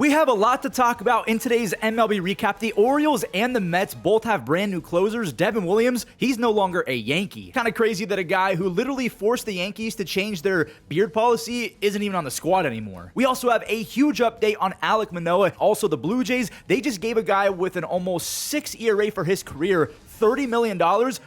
We have a lot to talk about in today's MLB recap. The Orioles and the Mets both have brand new closers. Devin Williams, he's no longer a Yankee. Kind of crazy that a guy who literally forced the Yankees to change their beard policy isn't even on the squad anymore. We also have a huge update on Alek Manoah. Also, the Blue Jays, they just gave a guy with an almost 6 ERA for his career $30 million.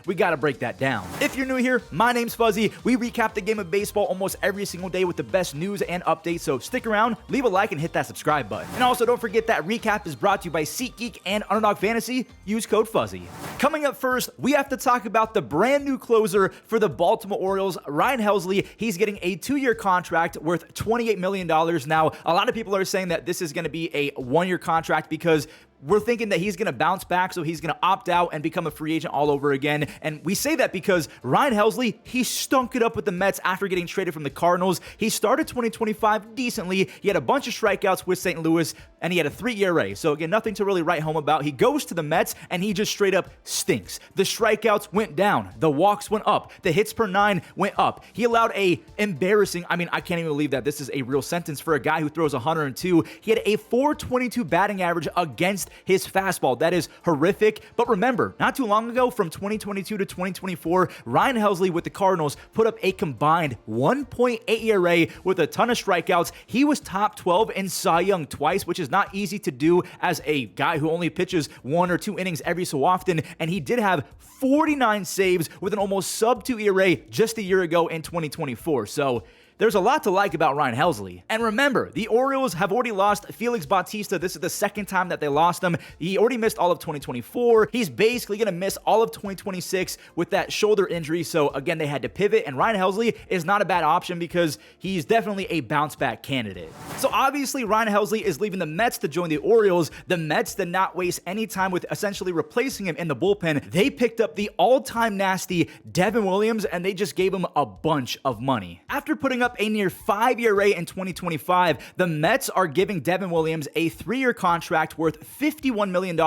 We got to break that down. If you're new here, my name's Fuzzy. We recap the game of baseball almost every single day with the best news and updates, so stick around, leave a like, and hit that subscribe button. And also, don't forget that recap is brought to you by SeatGeek and Underdog Fantasy. Use code Fuzzy. Coming up first, we have to talk about the brand new closer for the Baltimore Orioles, Ryan Helsley. He's getting a 2-year contract worth $28 million. Now, a lot of people are saying that this is going to be a 1-year contract because we're thinking that he's going to bounce back, so he's going to opt out and become a free agent all over again. And we say that because Ryan Helsley, he stunk it up with the Mets after getting traded from the Cardinals. He started 2025 decently. He had a bunch of strikeouts with St. Louis, and he had a 3 ERA. So again, nothing to really write home about. He goes to the Mets, and he just straight up stinks. The strikeouts went down. The walks went up. The hits per 9 went up. He allowed a embarrassing, I can't even believe that this is a real sentence for a guy who throws 102. He had a .422 batting average against his fastball. That is horrific. But remember, not too long ago, from 2022 to 2024, Ryan Helsley with the Cardinals put up a combined 1.8 ERA with a ton of strikeouts. He was top 12 in Cy Young twice, which is not easy to do as a guy who only pitches 1 or 2 innings every so often. And he did have 49 saves with an almost sub-2 ERA just a year ago in 2024. So there's a lot to like about Ryan Helsley. And remember, the Orioles have already lost Felix Bautista. This is the second time that they lost him. He already missed all of 2024. He's basically going to miss all of 2026 with that shoulder injury. So again, they had to pivot, and Ryan Helsley is not a bad option because he's definitely a bounce back candidate. So obviously, Ryan Helsley is leaving the Mets to join the Orioles. The Mets did not waste any time with essentially replacing him in the bullpen. They picked up the all-time nasty Devin Williams, and they just gave him a bunch of money. After putting up a near 5 ERA in 2025, the Mets are giving Devin Williams a 3-year contract worth $51 million.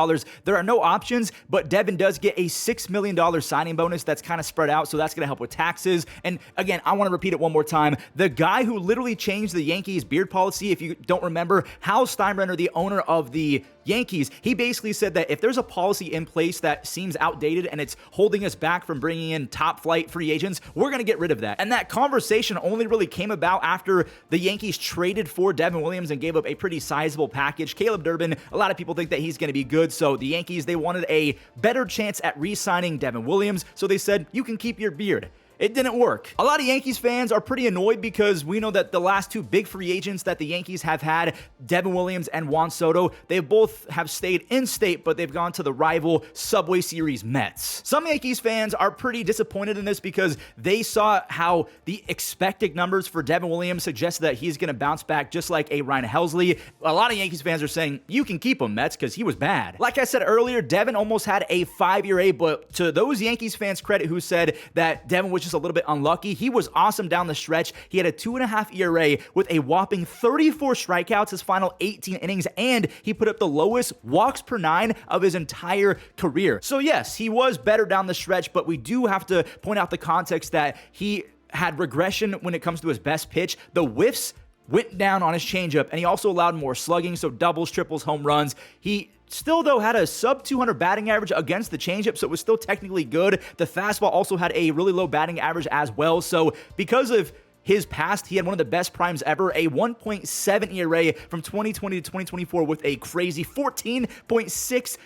There are no options, but Devin does get a $6 million signing bonus that's kind of spread out, so that's going to help with taxes. And again, I want to repeat it one more time. The guy who literally changed the Yankees beard policy, if you don't remember, Hal Steinbrenner, the owner of the Yankees, he basically said that if there's a policy in place that seems outdated and it's holding us back from bringing in top flight free agents, we're going to get rid of that. And that conversation only really came about after the Yankees traded for Devin Williams and gave up a pretty sizable package. Caleb Durbin, a lot of people think that he's going to be good, so the Yankees, they wanted a better chance at re-signing Devin Williams, so they said, you can keep your beard. It didn't work. A lot of Yankees fans are pretty annoyed because we know that the last 2 big free agents that the Yankees have had, Devin Williams and Juan Soto, they both have stayed in state, but they've gone to the rival Subway Series Mets. Some Yankees fans are pretty disappointed in this because they saw how the expected numbers for Devin Williams suggested that he's going to bounce back just like a Ryan Helsley. A lot of Yankees fans are saying, you can keep him, Mets, because he was bad. Like I said earlier, Devin almost had a 5 ERA, but to those Yankees fans' credit who said that Devin was just a little bit unlucky, he was awesome down the stretch. He had a 2.5 ERA with a whopping 34 strikeouts his final 18 innings, and he put up the lowest walks per 9 of his entire career. So yes, he was better down the stretch, but we do have to point out the context that he had regression when it comes to his best pitch. The whiffs went down on his changeup, and he also allowed more slugging, so doubles, triples, home runs. He still, though, had a sub-200 batting average against the changeup, so it was still technically good. The fastball also had a really low batting average as well, so because of his past, he had one of the best primes ever, a 1.7 ERA from 2020 to 2024 with a crazy 14.6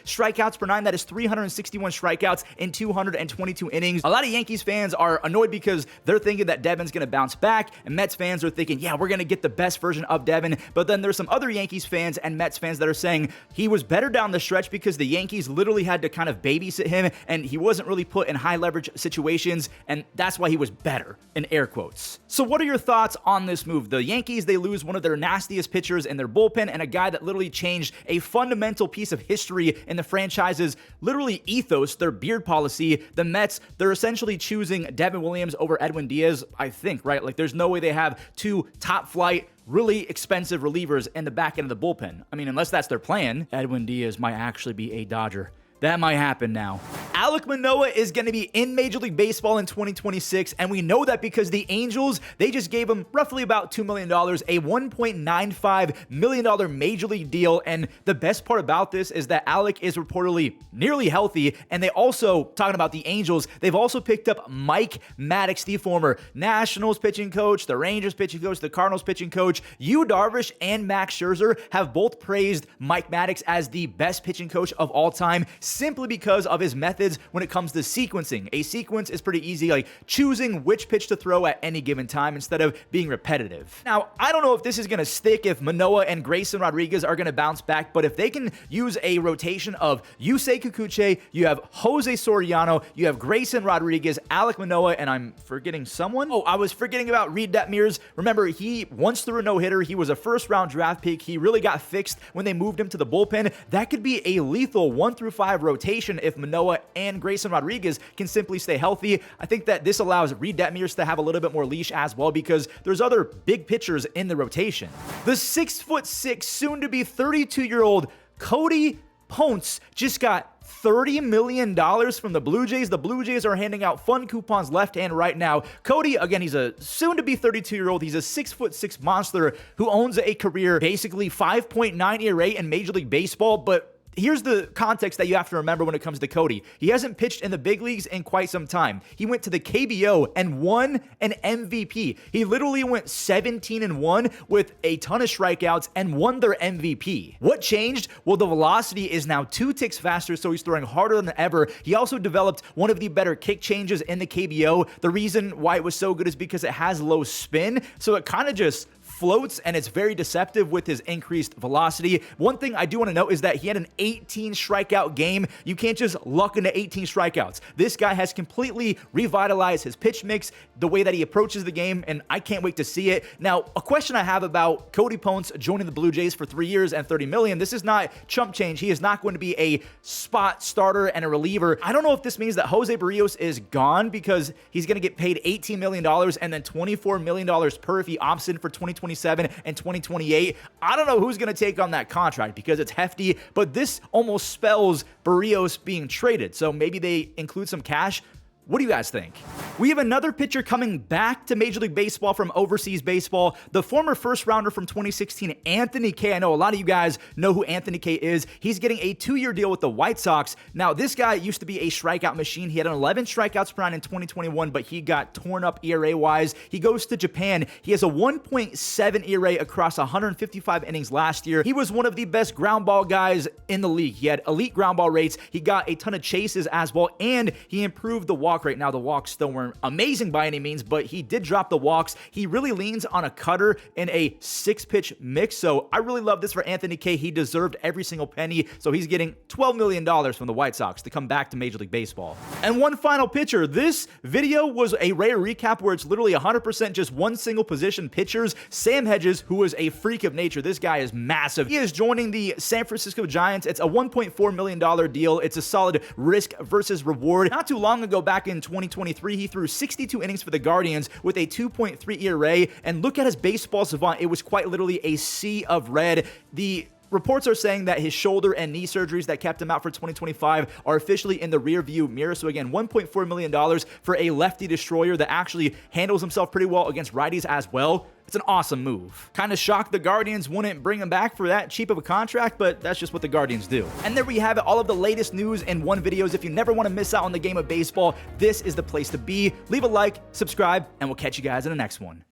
strikeouts per 9. That is 361 strikeouts in 222 innings. A lot of Yankees fans are annoyed because they're thinking that Devin's going to bounce back, and Mets fans are thinking, yeah, we're going to get the best version of Devin. But then there's some other Yankees fans and Mets fans that are saying he was better down the stretch because the Yankees literally had to kind of babysit him, and he wasn't really put in high leverage situations, and that's why he was better, in air quotes. So what are your thoughts on this move? The Yankees, they lose one of their nastiest pitchers in their bullpen and a guy that literally changed a fundamental piece of history in the franchise's literally ethos, their beard policy. The Mets, they're essentially choosing Devin Williams over Edwin Diaz, I think, right? Like, there's no way they have 2 top flight, really expensive relievers in the back end of the bullpen. Unless that's their plan. Edwin Diaz might actually be a Dodger. That might happen now. Alek Manoah is going to be in Major League Baseball in 2026, and we know that because the Angels, they just gave him roughly about $2 million, a $1.95 million Major League deal, and the best part about this is that Alek is reportedly nearly healthy, and they also, talking about the Angels, they've also picked up Mike Maddux, the former Nationals pitching coach, the Rangers pitching coach, the Cardinals pitching coach. Yu Darvish and Max Scherzer have both praised Mike Maddux as the best pitching coach of all time, simply because of his methods when it comes to sequencing. A sequence is pretty easy, like choosing which pitch to throw at any given time instead of being repetitive. Now, I don't know if this is going to stick, if Manoah and Grayson Rodriguez are going to bounce back, but if they can use a rotation of Yusei Kikuchi, you have Jose Soriano, you have Grayson Rodriguez, Alek Manoah, and I'm forgetting someone. Oh, I was forgetting about Reed Detmers. Remember, he once threw a no-hitter. He was a first-round draft pick. He really got fixed when they moved him to the bullpen. That could be a lethal 1-5 rotation if Manoah and Grayson Rodriguez can simply stay healthy. I think that this allows Reed Detmers to have a little bit more leash as well because there's other big pitchers in the rotation. The 6'6", soon-to-be 32-year-old Cody Ponce just got $30 million from the Blue Jays. The Blue Jays are handing out fun coupons left and right now. Cody, again, he's a soon-to-be 32-year-old. He's a 6'6" monster who owns a career, basically 5.9 ERA in Major League Baseball, but here's the context that you have to remember when it comes to Cody. He hasn't pitched in the big leagues in quite some time. He went to the KBO and won an MVP. He literally went 17-1 with a ton of strikeouts and won their MVP. What changed? Well, the velocity is now 2 ticks faster, so he's throwing harder than ever. He also developed one of the better kick changes in the KBO. The reason why it was so good is because it has low spin, so it kind of just floats, and it's very deceptive with his increased velocity. One thing I do want to note is that he had an 18 strikeout game. You can't just luck into 18 strikeouts. This guy has completely revitalized his pitch mix, the way that he approaches the game, and I can't wait to see it. Now, a question I have about Cody Ponce joining the Blue Jays for 3 years and $30 million. This is not chump change. He is not going to be a spot starter and a reliever. I don't know if this means that Jose Barrios is gone because he's going to get paid $18 million and then $24 million per if he opts in for 2027 and 2028. I don't know who's going to take on that contract because it's hefty, but this almost spells Barrios being traded. So maybe they include some cash. What do you guys think? We have another pitcher coming back to Major League Baseball from overseas baseball. The former first rounder from 2016, Anthony Kay. I know a lot of you guys know who Anthony Kay is. He's getting a 2-year deal with the White Sox. Now, this guy used to be a strikeout machine. He had an 11 strikeouts per nine in 2021, but he got torn up ERA-wise. He goes to Japan. He has a 1.7 ERA across 155 innings last year. He was one of the best ground ball guys in the league. He had elite ground ball rates. He got a ton of chases as well, and he improved the walk rate. Now, the walks still weren't amazing by any means, but he did drop the walks. He really leans on a cutter in a 6-pitch mix, so I really love this for Anthony Kay. He deserved every single penny, so he's getting $12 million from the White Sox to come back to Major League Baseball. And one final pitcher. This video was a rare recap where it's literally 100% just one single position pitchers. Sam Hentges, who is a freak of nature. This guy is massive. He is joining the San Francisco Giants. It's a $1.4 million deal. It's a solid risk versus reward. Not too long ago, back in 2023, he threw 62 innings for the Guardians with a 2.3 ERA, and look at his baseball savant. It was quite literally a sea of red. The reports are saying that his shoulder and knee surgeries that kept him out for 2025 are officially in the rear view mirror. So again, $1.4 million for a lefty destroyer that actually handles himself pretty well against righties as well. It's an awesome move. Kind of shocked the Guardians wouldn't bring him back for that cheap of a contract, but that's just what the Guardians do. And there we have it, all of the latest news in one video. If you never want to miss out on the game of baseball, this is the place to be. Leave a like, subscribe, and we'll catch you guys in the next one.